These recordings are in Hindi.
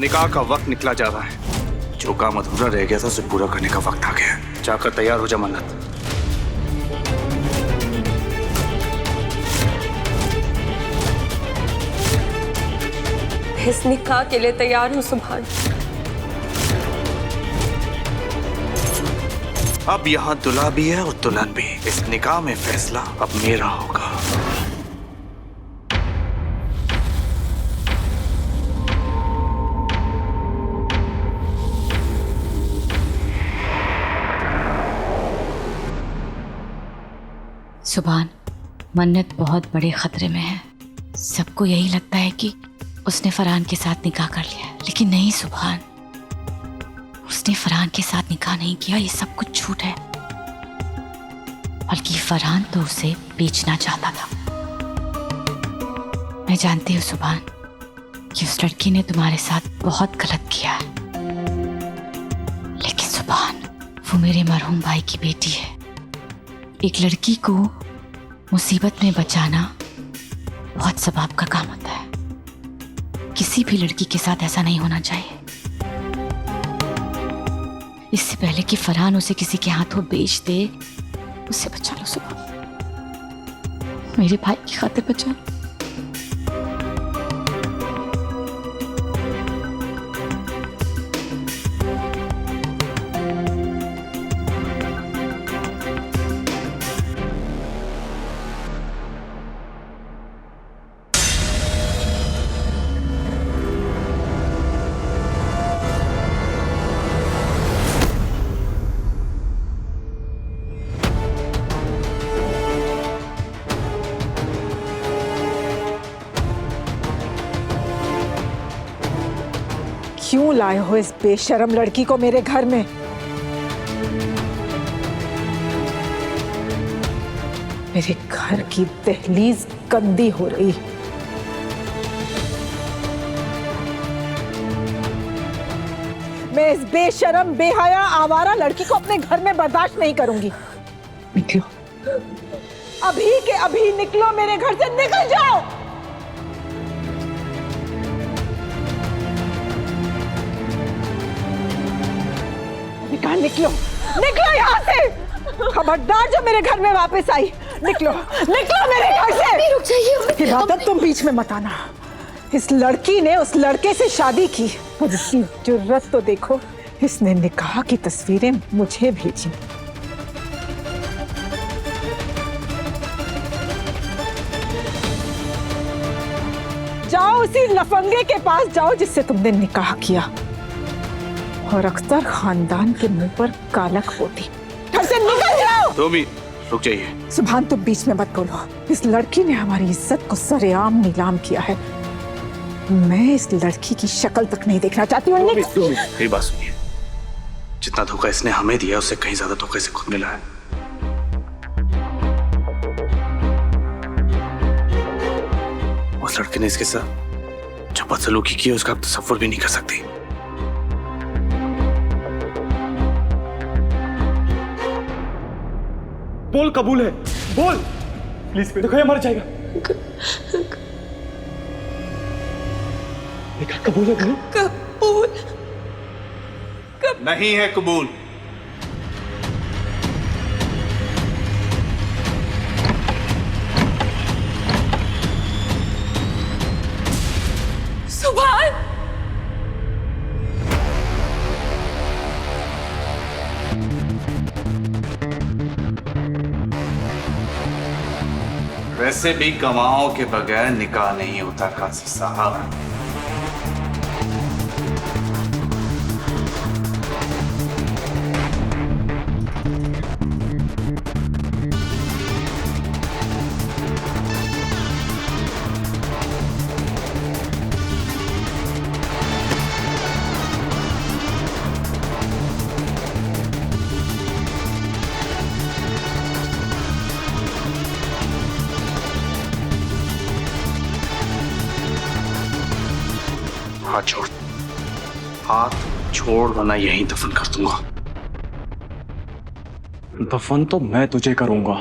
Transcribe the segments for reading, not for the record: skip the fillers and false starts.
निकाह का वक्त निकला जा रहा है। जो काम अधूरा रह गया था उसे पूरा करने का वक्त आ गया है। जाकर तैयार हो जा मन्नत। इस निकाह के लिए तैयार हूँ सुभान। अब यहाँ दुल्हा भी है और दुल्हन भी। इस निकाह में फैसला अब मेरा होगा। सुभान, मन्नत बहुत बड़े खतरे में है। सबको यही लगता है कि उसने फरहान के साथ निकाह कर लिया, लेकिन नहीं सुभान, उसने फरहान के साथ निकाह नहीं किया। ये सब कुछ झूठ है। बल्कि फरहान तो उसे बेचना चाहता था। मैं जानती हूँ सुभान कि उस लड़की ने तुम्हारे साथ बहुत गलत किया है, लेकिन सुभान, वो मेरे मरहूम भाई की बेटी है। एक लड़की को मुसीबत में बचाना बहुत सवाब का काम होता है। किसी भी लड़की के साथ ऐसा नहीं होना चाहिए। इससे पहले कि फरहान उसे किसी के हाथों बेच दे, उसे बचा लो सुभान। मेरे भाई की खातिर बचा लो। क्यों लाए हो इस बेशरम लड़की को मेरे घर में? मेरे घर की दहलीज गंदी हो रही। मैं इस बेशरम बेहया आवारा लड़की को अपने घर में बर्दाश्त नहीं करूंगी। निकलो, अभी के अभी निकलो मेरे घर से, निकल जाओ। निकलो, निकलो यहाँ से। खबरदार जो मेरे घर में वापस आई। निकलो, निकलो मेरे घर से। रुक जाइए। इबादत, तुम बीच में मत आना। इस लड़की ने उस लड़के से शादी की और इसकी जुर्रत तो देखो, इसने निकाह की तस्वीरें मुझे भेजी। जाओ उसी लफंगे के पास जाओ जिससे तुमने निकाह किया, और अख्तर खानदान के मुंह पर कालक पोती। घर से निकल जाओ। तुम ही रुक जाइए। सुभान, तुम बीच में मत बोलो। इस लड़की ने हमारी इज्जत को सरेआम नीलाम किया है। मैं इस लड़की की शक्ल तक नहीं देखना चाहती हूँ। मेरी बात सुनिए। जितना धोखा इसने हमें दिया उससे कहीं ज्यादा धोखा इसे खुद मिला है। उस लड़के ने इसके साथ जो बदसलूकी की है उसका आप तसव्वुर भी नहीं कर सकती। बोल, कबूल है, बोल प्लीज। देखो ये मर जाएगा। देखा, कबूल है। कबूल नहीं है कबूल। सुभान, वैसे भी गवाहों के बगैर निकाह नहीं होता काजी साहब। हाथ छोड़, हाथ छोड़ वरना यहीं दफन कर दूंगा। दफन तो मैं तुझे करूंगा।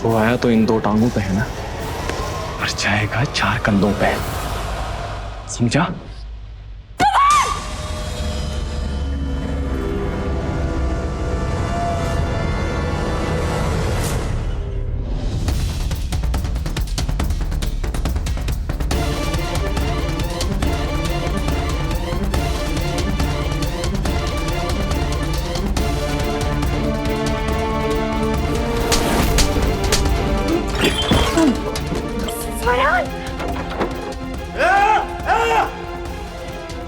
वो आया तो इन 2 टांगों पे है ना, और जाएगा 4 कंधों पे, समझा?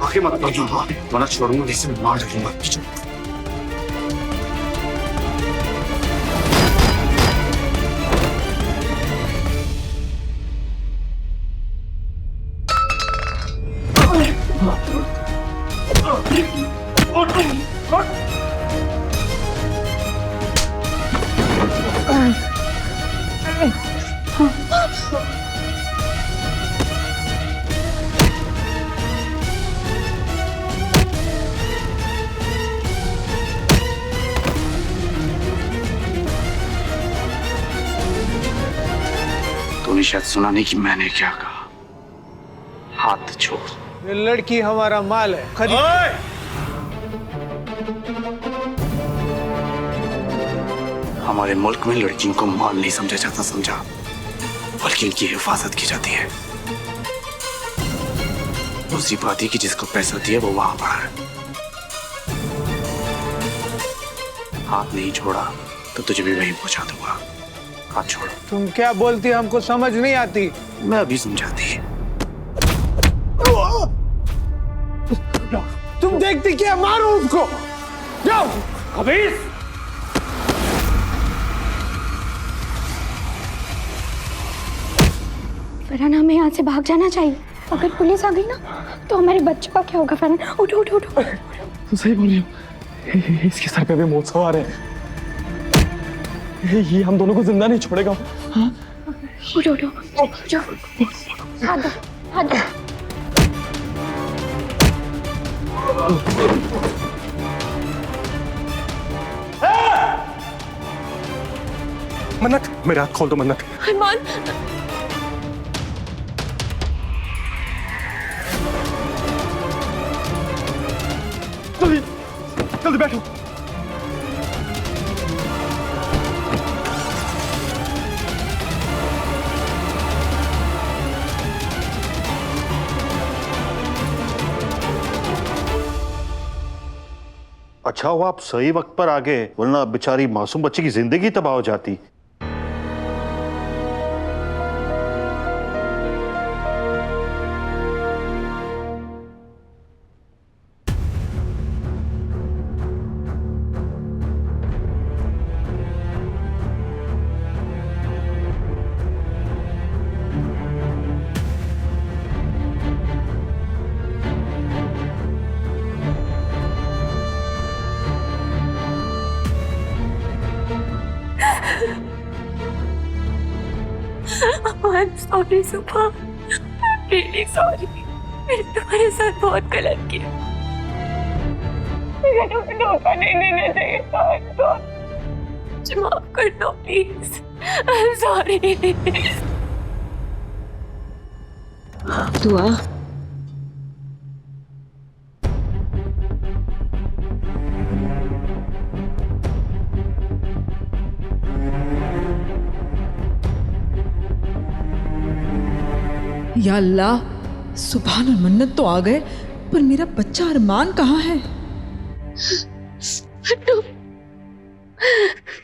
आगे मत बढ़ना, वरना छोड़ूंगा इसे, मार दूंगा। तूने शायद सुना नहीं कि मैंने क्या कहा। हाथ छोड़। ये लड़की हमारा माल है, खरीद। हमारे मुल्क में लड़कियों को माल नहीं समझा जाता, समझा, बल्कि उनकी हिफाजत की जाती है। दूसरी बात है कि जिसको पैसा दिया वो वहां पड़ा है। हाथ नहीं छोड़ा तो तुझे भी वहीं पहुंचा दूंगा। हाथ छोड़ो। तुम क्या बोलती हमको समझ नहीं आती। मैं अभी समझाती। तुम देखती क्या, मारो उसको, जाओ। खबीस! फरहान, हमें यहाँ से भाग जाना चाहिए। अगर पुलिस आ गई ना तो हमारे बच्चे का क्या होगा? फरहान, उठो उठो उठो। तुम सही बोल रही हो, इसके सर पे भी मौत सवार है। ये हम दोनों को जिंदा नहीं छोड़ेगा। हाँ? उठो उठो उठो, हाथ दो, हाथ दो। मन्नत, मेरे हाथ खोल दो मन्नत। अरमान, जल्दी जल्दी बैठो। अच्छा हुआ आप सही वक्त पर आ गए, वरना बेचारी मासूम बच्ची की जिंदगी तबाह हो जाती। I'm sorry Subhash, I'm really sorry। मैंने तुम्हारे साथ बहुत गलत किया। मुझे तुम्हें धोखा नहीं देना चाहिए था। मुझे माफ कर दो प्लीज। I'm sorry। दुआ या अल्लाह, सुभान और मन्नत तो आ गए, पर मेरा बच्चा अरमान कहाँ है?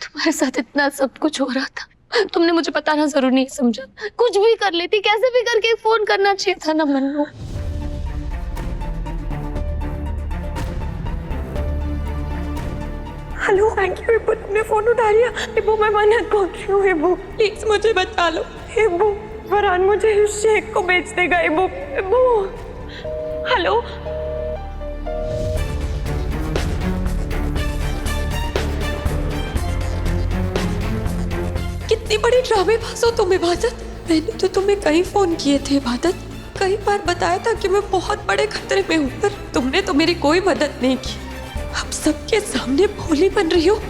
तुम्हारे साथ इतना सब कुछ हो रहा था, तुमने मुझे बताना जरूर नहीं समझा। कुछ भी कर लेती, कैसे भी करके फोन करना चाहिए था ना मन्नू। हेलो, थैंक यू इब्बू, तुमने फोन उठा लिया। इब्बू, मैं मन्नत बोल रही हूँ। इब्बू प्लीज मुझे बचा लो। इब्बू, फरहान मुझे उस शेख को बेच देगा। इब्बू, इब्बू, हेलो। कितनी बड़ी ड्रामेबाज हो तुम इबादत। मैंने तो तुम्हें कई फोन किए थे इबादत, कई बार बताया था कि मैं बहुत बड़े खतरे में हूँ, पर तुमने तो मेरी कोई मदद नहीं की। अब सबके सामने भोली बन रही हो।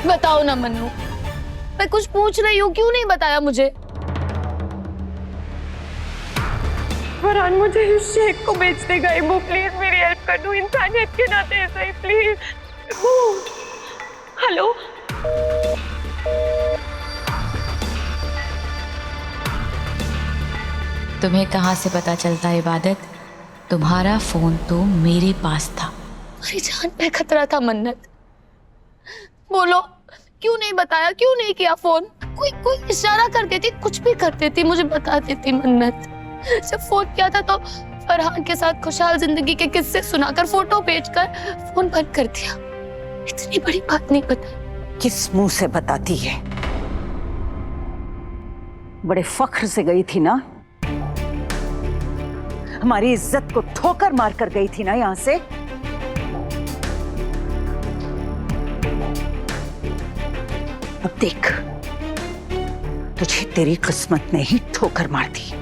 बताओ ना मन्नू, मैं कुछ पूछ रही हूँ, क्यों नहीं बताया मुझे? फरहान मुझे इस शेख को बेच देगा इबू, प्लीज मेरी हेल्प कर दो, इंसानियत के नाते ऐसा ही प्लीज। Ibu, hello. तुम्हें कहाँ से पता चलता है इबादत? तुम्हारा फोन तो मेरे पास था। मेरी जान पे खतरा था मन्नत। बोलो क्यों नहीं बताया, क्यों नहीं किया फोन? कोई इशारा कर देती, कुछ भी कर देती, मुझे बता देती मन्नत। जब फोन किया था तो फरहान के साथ खुशहाल जिंदगी के किस्से सुनाकर फोटो भेजकर फोन बंद कर दिया। इतनी बड़ी बात नहीं बताई। किस मुंह से बताती है? बड़े फख्र से गई थी ना, हमारी इज्जत को ठोकर मार कर गई थी ना यहां से। अब देख, तुझे तेरी किस्मत ने ही ठोकर मार दी।